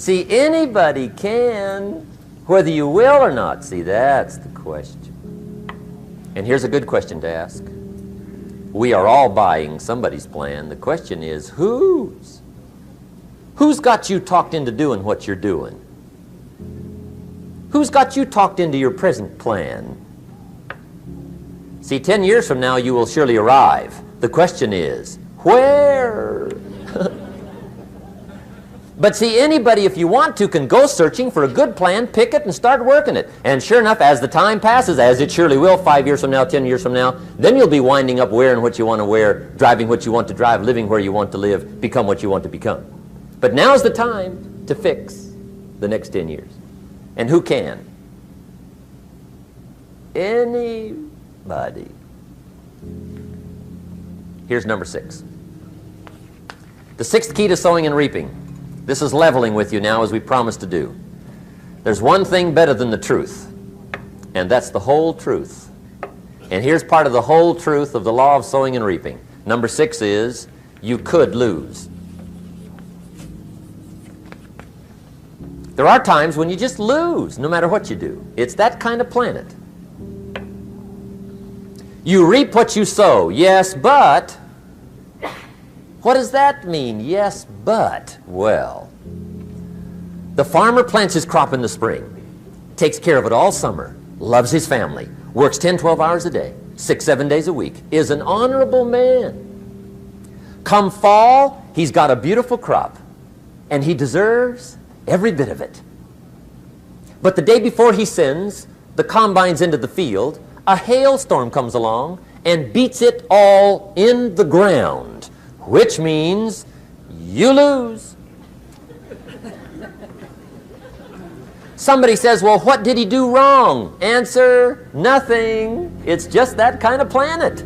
See, anybody can, whether you will or not. See, that's the question. And here's a good question to ask. We are all buying somebody's plan. The question is, whose? Who's got you talked into doing what you're doing? Who's got you talked into your present plan? See, 10 years from now, you will surely arrive. The question is, where? But see, anybody, if you want to, can go searching for a good plan, pick it, and start working it. And sure enough, as the time passes, as it surely will 5 years from now, 10 years from now, then you'll be winding up wearing what you want to wear, driving what you want to drive, living where you want to live, become what you want to become. But now's the time to fix the next 10 years. And who can? Anybody. Here's number 6. The 6th key to sowing and reaping. This is leveling with you now, as we promised to do. There's one thing better than the truth, and that's the whole truth. And here's part of the whole truth of the law of sowing and reaping. Number 6 is, you could lose. There are times when you just lose, no matter what you do. It's that kind of planet. You reap what you sow, yes, but... What does that mean, yes, but? Well, the farmer plants his crop in the spring, takes care of it all summer, loves his family, works 10, 12 hours a day, 6, 7 days a week, is an honorable man. Come fall, he's got a beautiful crop, and he deserves every bit of it. But the day before he sends the combines into the field, a hailstorm comes along and beats it all in the ground, which means you lose. Somebody says, well, what did he do wrong? Answer, nothing. It's just that kind of planet.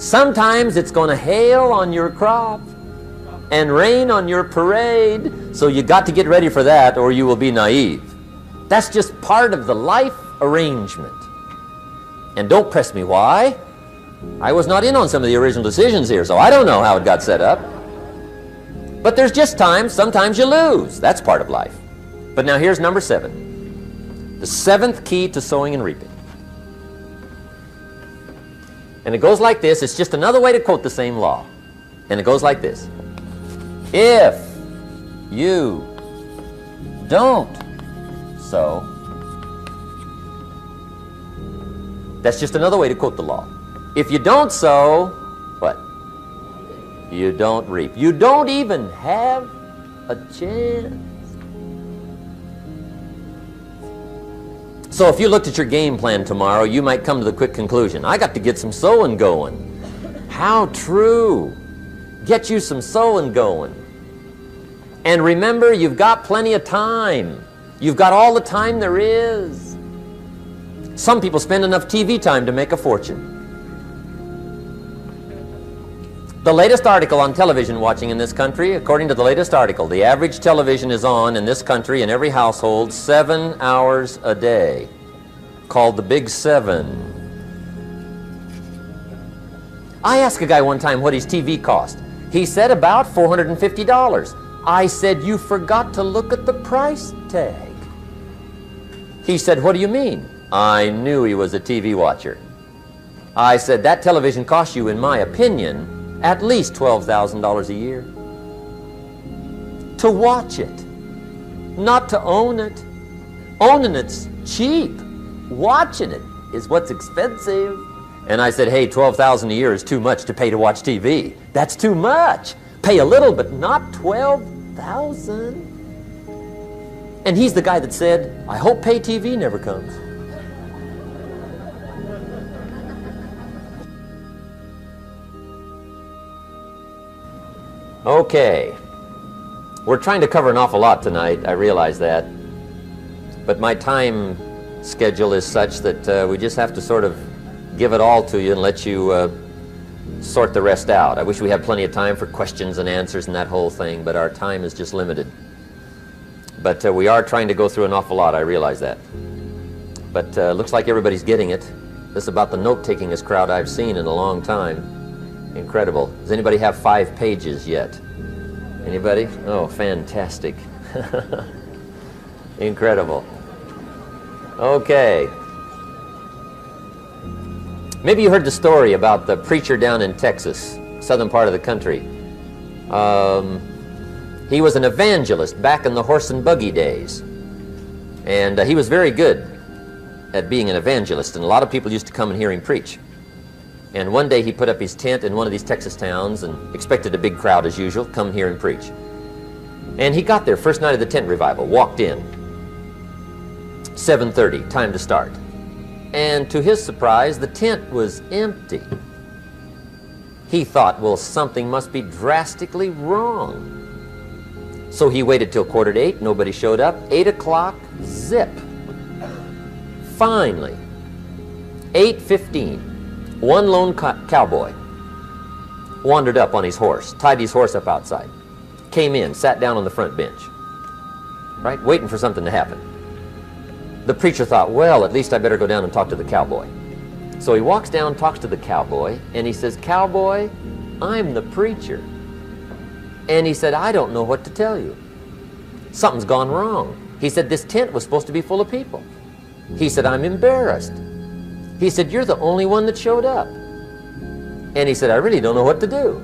Sometimes it's going to hail on your crop and rain on your parade, so you got to get ready for that or you will be naive. That's just part of the life arrangement. And don't press me why. I was not in on some of the original decisions here, so I don't know how it got set up. But there's just times, sometimes you lose. That's part of life. But now here's number 7. The 7th key to sowing and reaping. And it goes like this. It's just another way to quote the same law. And it goes like this. If you don't sow, that's just another way to quote the law. If you don't sow, what? You don't reap. You don't even have a chance. So if you looked at your game plan tomorrow, you might come to the quick conclusion, I got to get some sowing going. How true. Get you some sowing going. And remember, you've got plenty of time. You've got all the time there is. Some people spend enough TV time to make a fortune. The latest article on television watching in this country, according to the latest article, the average television is on in this country in every household 7 hours a day, called the Big 7. I asked a guy one time what his TV cost. He said about $450. I said, you forgot to look at the price tag. He said, what do you mean? I knew he was a TV watcher. I said, that television costs you, in my opinion, at least $12,000 a year. To watch it, not to own it. Owning it's cheap. Watching it is what's expensive. And I said, hey, $12,000 a year is too much to pay to watch TV. That's too much. Pay a little, but not $12,000. And he's the guy that said, I hope pay TV never comes. Okay, we're trying to cover an awful lot tonight, I realize that, but my time schedule is such that we just have to sort of give it all to you and let you sort the rest out. I wish we had plenty of time for questions and answers and that whole thing, but our time is just limited. But we are trying to go through an awful lot, I realize that. But looks like everybody's getting it. This is about the note-takingest crowd I've seen in a long time. Incredible. Does anybody have 5 pages yet? Anybody? Oh, fantastic. Incredible. Okay. Maybe you heard the story about the preacher down in Texas, southern part of the country. He was an evangelist back in the horse and buggy days. And he was very good at being an evangelist, and a lot of people used to come and hear him preach. And one day he put up his tent in one of these Texas towns and expected a big crowd as usual, come hear him preach. And he got there first night of the tent revival, walked in, 7:30, time to start. And to his surprise, the tent was empty. He thought, well, something must be drastically wrong. So he waited till 7:45, nobody showed up. 8 o'clock, zip. Finally, 8:15, one lone cowboy wandered up on his horse, tied his horse up outside, came in, sat down on the front bench, right, waiting for something to happen. The preacher thought, well, at least I better go down and talk to the cowboy. So he walks down, talks to the cowboy, and he says, "Cowboy, I'm the preacher." And he said, "I don't know what to tell you. Something's gone wrong." He said, "This tent was supposed to be full of people." He said, "I'm embarrassed." He said, "You're the only one that showed up." And he said, "I really don't know what to do."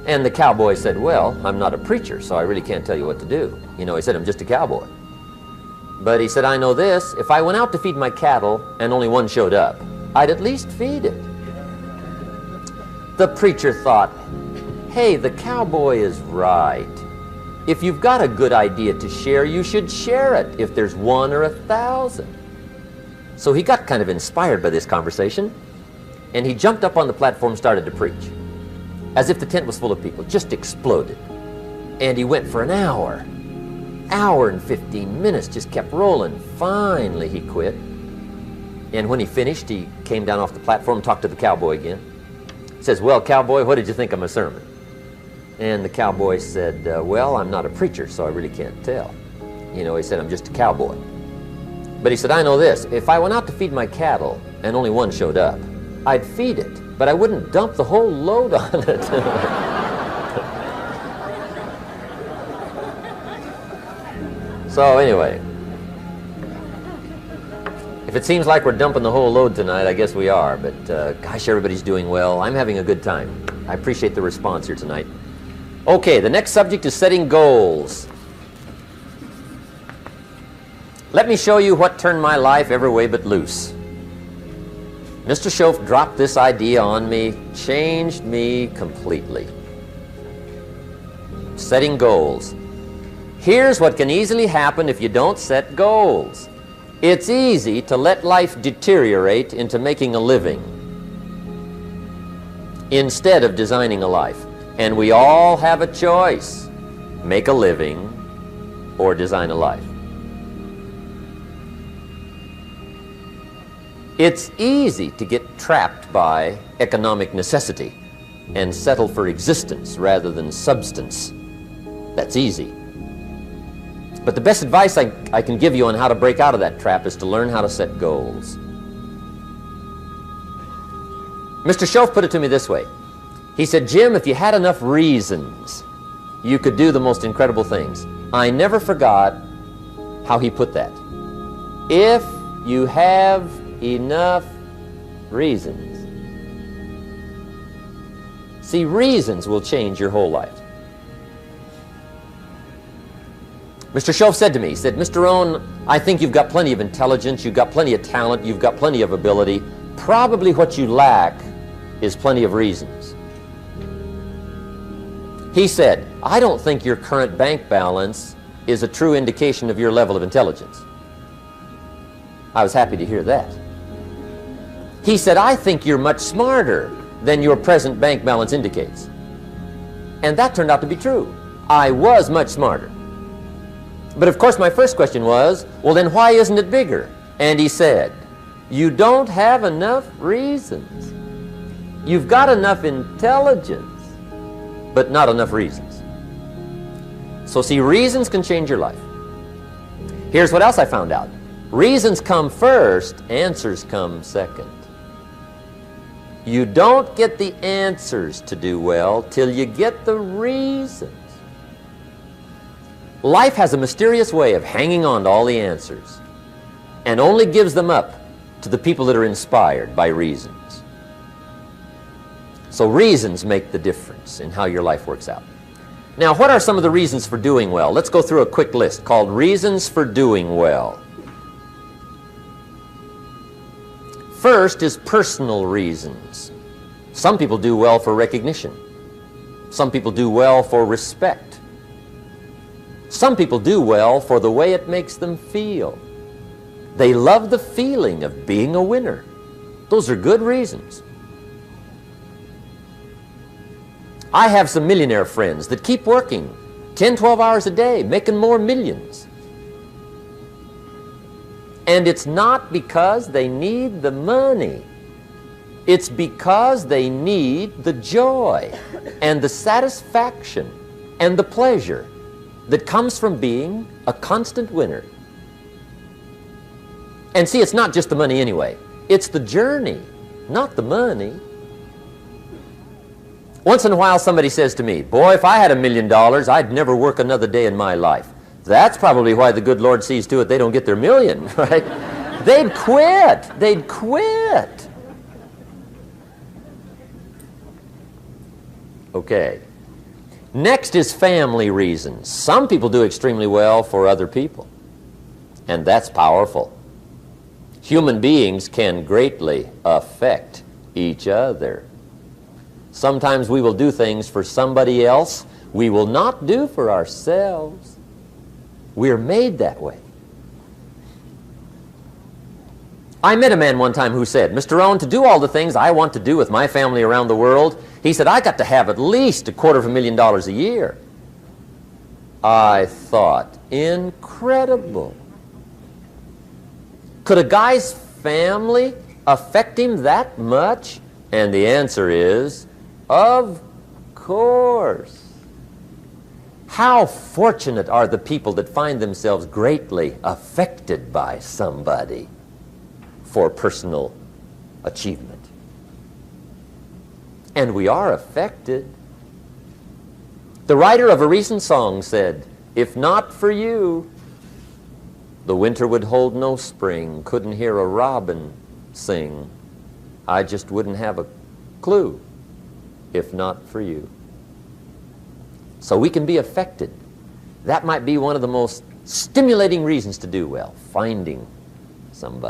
And the cowboy said, "Well, I'm not a preacher, so I really can't tell you what to do." You know, he said, "I'm just a cowboy." But he said, "I know this, if I went out to feed my cattle and only one showed up, I'd at least feed it." The preacher thought, hey, the cowboy is right. If you've got a good idea to share, you should share it, if there's 1 or 1,000. So he got kind of inspired by this conversation, and he jumped up on the platform and started to preach, as if the tent was full of people, just exploded. And he went for an hour and 15 minutes, just kept rolling. Finally, he quit. And when he finished, he came down off the platform, talked to the cowboy again. He says, "Well, cowboy, what did you think of my sermon?" And the cowboy said, "Well, I'm not a preacher, so I really can't tell." You know, he said, "I'm just a cowboy." But he said, "I know this, if I went out to feed my cattle and only one showed up, I'd feed it, but I wouldn't dump the whole load on it." So anyway, if it seems like we're dumping the whole load tonight, I guess we are, but gosh, everybody's doing well. I'm having a good time. I appreciate the response here tonight. Okay, the next subject is setting goals. Let me show you what turned my life every way but loose. Mr. Schoaf dropped this idea on me, changed me completely. Setting goals. Here's what can easily happen if you don't set goals. It's easy to let life deteriorate into making a living instead of designing a life. And we all have a choice: make a living or design a life. It's easy to get trapped by economic necessity and settle for existence rather than substance. That's easy. But the best advice I can give you on how to break out of that trap is to learn how to set goals. Mr. Schoaf put it to me this way. He said, "Jim, if you had enough reasons, you could do the most incredible things." I never forgot how he put that. If you have enough reasons. See, reasons will change your whole life. Mr. Schoaf said to me, he said, "Mr. Rohn, I think you've got plenty of intelligence, you've got plenty of talent, you've got plenty of ability. Probably what you lack is plenty of reasons." He said, "I don't think your current bank balance is a true indication of your level of intelligence." I was happy to hear that. He said, "I think you're much smarter than your present bank balance indicates." And that turned out to be true. I was much smarter. But of course my first question was, well then why isn't it bigger? And he said, "You don't have enough reasons. You've got enough intelligence, but not enough reasons." So see, reasons can change your life. Here's what else I found out. Reasons come first, answers come second. You don't get the answers to do well till you get the reasons. Life has a mysterious way of hanging on to all the answers and only gives them up to the people that are inspired by reasons. So reasons make the difference in how your life works out. Now, what are some of the reasons for doing well? Let's go through a quick list called Reasons for Doing Well. First is personal reasons. Some people do well for recognition. Some people do well for respect. Some people do well for the way it makes them feel. They love the feeling of being a winner. Those are good reasons. I have some millionaire friends that keep working 10, 12 hours a day, making more millions. And it's not because they need the money. It's because they need the joy and the satisfaction and the pleasure that comes from being a constant winner. And see, it's not just the money anyway. It's the journey, not the money. Once in a while somebody says to me, boy, if I had $1 million, I'd never work another day in my life. That's probably why the good Lord sees to it they don't get their million, right? They'd quit. They'd quit. Okay. Next is family reasons. Some people do extremely well for other people, and that's powerful. Human beings can greatly affect each other. Sometimes we will do things for somebody else we will not do for ourselves. We're made that way. I met a man one time who said, Mr. Rohn, to do all the things I want to do with my family around the world, he said, I got to have at least $250,000 a year. I thought, incredible. Could a guy's family affect him that much? And the answer is, of course. How fortunate are the people that find themselves greatly affected by somebody for personal achievement. And we are affected. The writer of a recent song said, if not for you, the winter would hold no spring, couldn't hear a robin sing. I just wouldn't have a clue if not for you. So we can be affected. That might be one of the most stimulating reasons to do well, finding somebody.